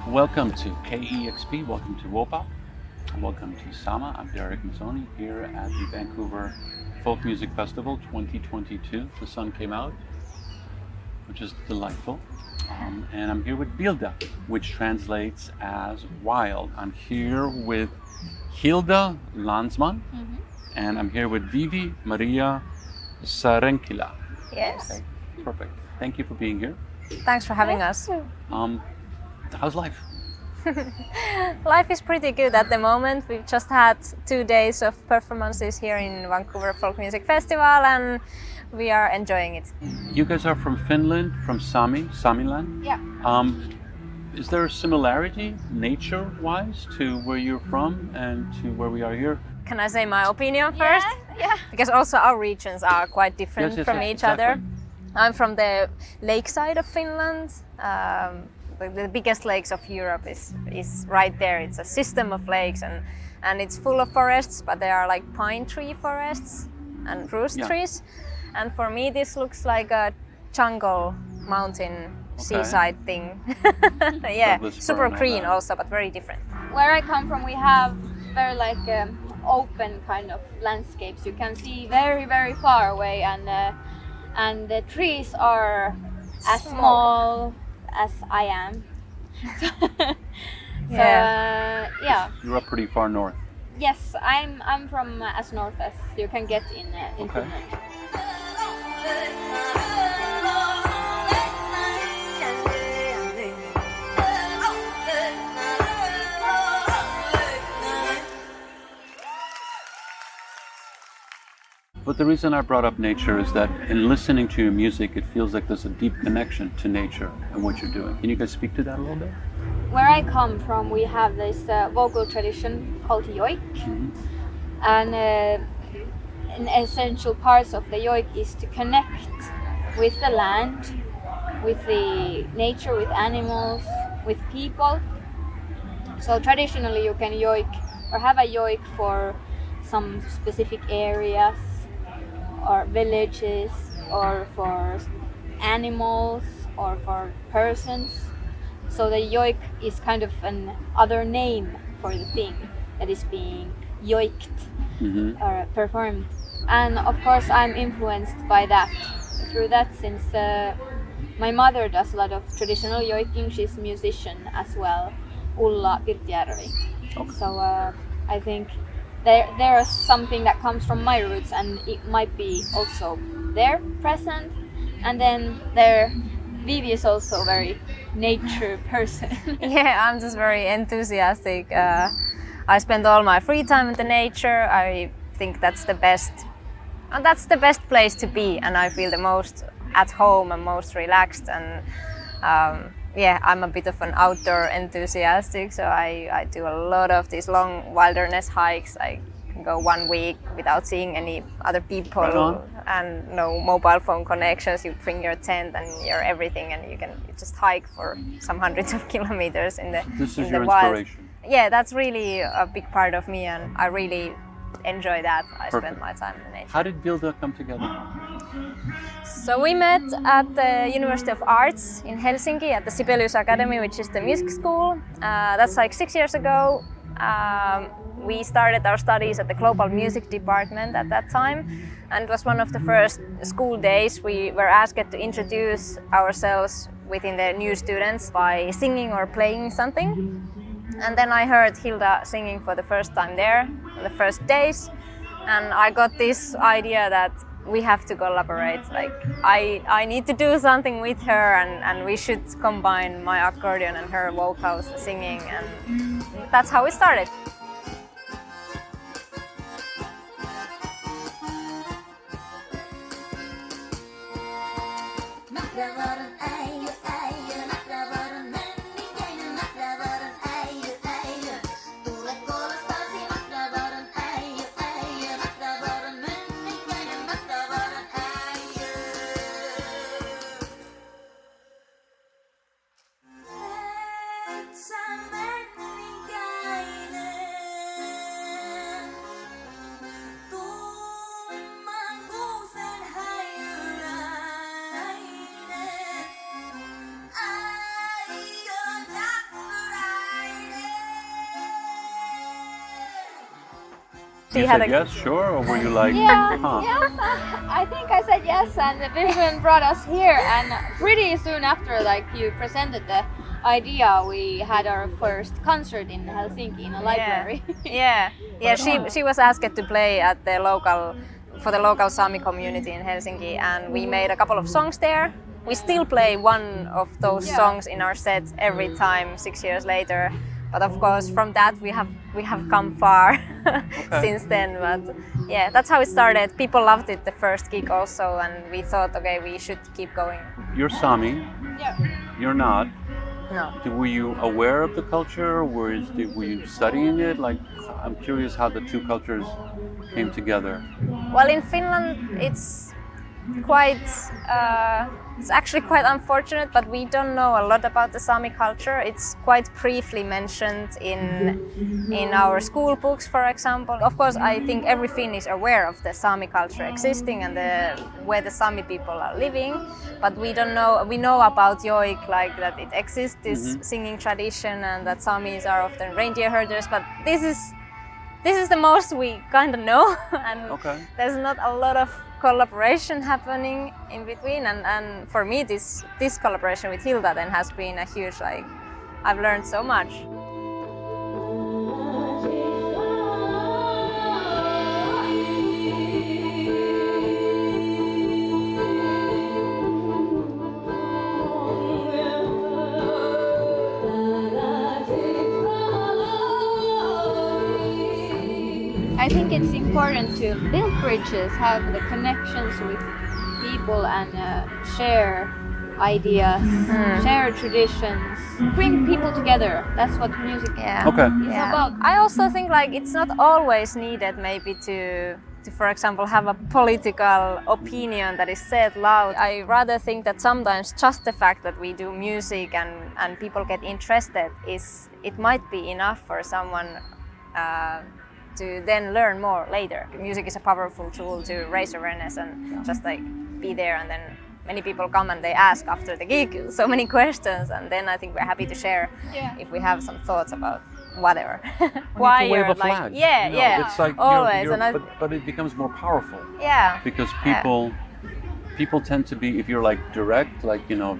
Welcome to KEXP, welcome to WOPA, welcome to Sama. I'm Derek Mazzoni here at the Vancouver Folk Music Festival 2022. The sun came out, which is delightful. And I'm here with Vilda, which translates as wild. I'm here with Hildá Länsman, and I'm here with Viivi Maria Saarenkylä. Yes. Okay, perfect. Thank you for being here. Thanks for having us. How's life? Life is pretty good at the moment. We've just had 2 days of performances here in Vancouver Folk Music Festival and we are enjoying it. You guys are from Finland, from Sámi, Samiland? Yeah. Is there a similarity, nature-wise, to where you're from and to where we are here? Can I say my opinion first? Yeah. Because also our regions are quite different from each other. I'm from the lake side of Finland. The biggest lakes of Europe is right there. It's a system of lakes and it's full of forests, but they are like pine tree forests and spruce trees. And for me this looks like a jungle mountain seaside thing. Yeah, super green also, but very different. Where I come from, we have very open kind of landscapes. You can see very, very far away, and the trees are as small as I am. Yeah. You're up pretty far north. Yes, I'm from as north as you can get in Finland. But the reason I brought up nature is that in listening to your music, it feels like there's a deep connection to nature and what you're doing. Can you guys speak to that a little bit? Where I come from, we have this vocal tradition called yoik. And an essential part of the yoik is to connect with the land, with the nature, with animals, with people. So traditionally you can yoik or have a yoik for some specific areas or villages or for animals or for persons. So the yoik is kind of an other name for the thing that is being yoiked or performed. And of course I'm influenced by that through that, since my mother does a lot of traditional yoiking. She's a musician as well, Ulla Pirtjärvi. Okay. So I think there is something that comes from my roots, and it might be also there present. And then Viivi is also a very nature person. Yeah, I'm just very enthusiastic. I spend all my free time in the nature. I think that's the best. And that's the best place to be, and I feel the most at home and most relaxed. And yeah, I'm a bit of an outdoor enthusiastic, so I do a lot of these long wilderness hikes. I can go 1 week without seeing any other people and no mobile phone connections. You bring your tent and your everything, and you just hike for some hundreds of kilometers in the This is in your the wild. inspiration. Yeah, that's really a big part of me, and I really enjoy that. I Perfect. spend my time in nature. How did Vilda come together? So we met at the University of Arts in Helsinki at the Sibelius Academy, which is the music school. That's like 6 years ago. We started our studies at the Global Music Department at that time, and it was one of the first school days. We were asked to introduce ourselves within the new students by singing or playing something. And then I heard Hildá singing for the first time there on the first days, and I got this idea that we have to collaborate. Like I need to do something with her, and we should combine my accordion and her vocals singing, and that's how it started. You said yes, sure, or were you like, Yeah, huh? yes, I think I said yes, and Vivian brought us here, and pretty soon after, like you presented the idea, we had our first concert in Helsinki in a library. Yeah. She was asked to play at the local Sami community in Helsinki, and we made a couple of songs there. We still play one of those songs in our set every time 6 years later. But of course, from that we have come far since then. But yeah, that's how it started. People loved it the first gig also, and we thought, okay, we should keep going. You're Sami. Yeah. You're not. No. Were you aware of the culture? Were you studying it? Like, I'm curious how the two cultures came together. Well, in Finland, it's actually quite unfortunate, but we don't know a lot about the Sami culture. It's quite briefly mentioned in our school books, for example. Of course, I think every Finn is aware of the Sami culture existing and where the Sami people are living, but we don't know. We know about yoik, like that it exists, this singing tradition, and that Samis are often reindeer herders. But this is the most we kind of know, and there's not a lot of collaboration happening in between, and for me this collaboration with Hildá then has been a huge, like, I've learned so much. I think it's important to build bridges, have the connections with people, and share ideas, share traditions, bring people together. That's what music is about. I also think, like, it's not always needed maybe to for example have a political opinion that is said loud. I rather think that sometimes just the fact that we do music and people get interested it might be enough for someone to then learn more later. Music is a powerful tool to raise awareness and just like be there, and then many people come and they ask after the gig so many questions, and then I think we're happy to share if we have some thoughts about whatever. Why you wave a flag. Yeah, you know, it's like always. But it becomes more powerful. Yeah. Because people tend to be, if you're like direct, like, you know,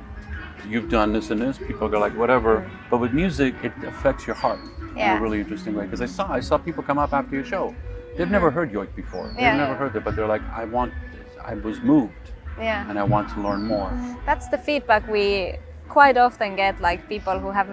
you've done this and this, people go like whatever. But with music, it affects your heart in a really interesting way. Because I saw people come up after your show. They've never heard yoik before. They've never heard it, but they're like, I was moved. Yeah. And I want to learn more. That's the feedback we quite often get, like people who have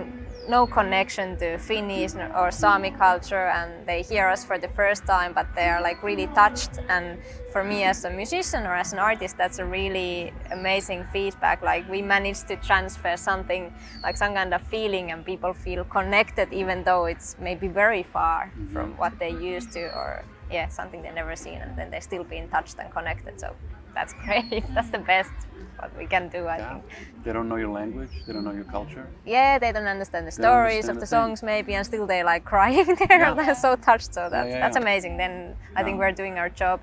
no connection to Finnish or Sami culture, and they hear us for the first time, but they are like really touched. And for me as a musician or as an artist, that's a really amazing feedback. Like we managed to transfer something, like some kind of feeling, and people feel connected even though it's maybe very far from what they used to, or something they've never seen, and then they still being touched and connected. So that's great. That's the best what we can do, I think. They don't know your language, they don't know your culture. Yeah, they don't understand the stories of the songs maybe, and still they like crying there. They're so touched, so that's amazing. Then I think we're doing our job.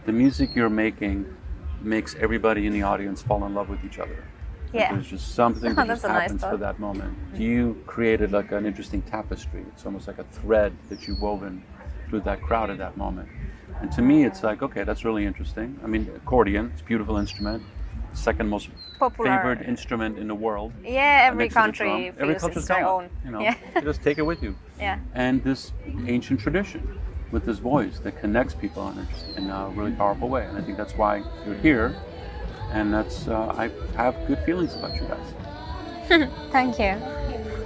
The music you're making makes everybody in the audience fall in love with each other. Yeah. There's just something that just happens for that moment. You created like an interesting tapestry. It's almost like a thread that you've woven through that crowd at that moment. And to me, it's like, okay, that's really interesting. I mean, accordion, it's a beautiful instrument. Second most favored instrument in the world. Yeah, every country feels it's their own. You know, you just take it with you. Yeah. And this ancient tradition with this voice that connects people in a really powerful way. And I think that's why you're here. And that's, I have good feelings about you guys. Thank you.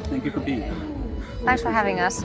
Thank you for being here. Thanks for having us.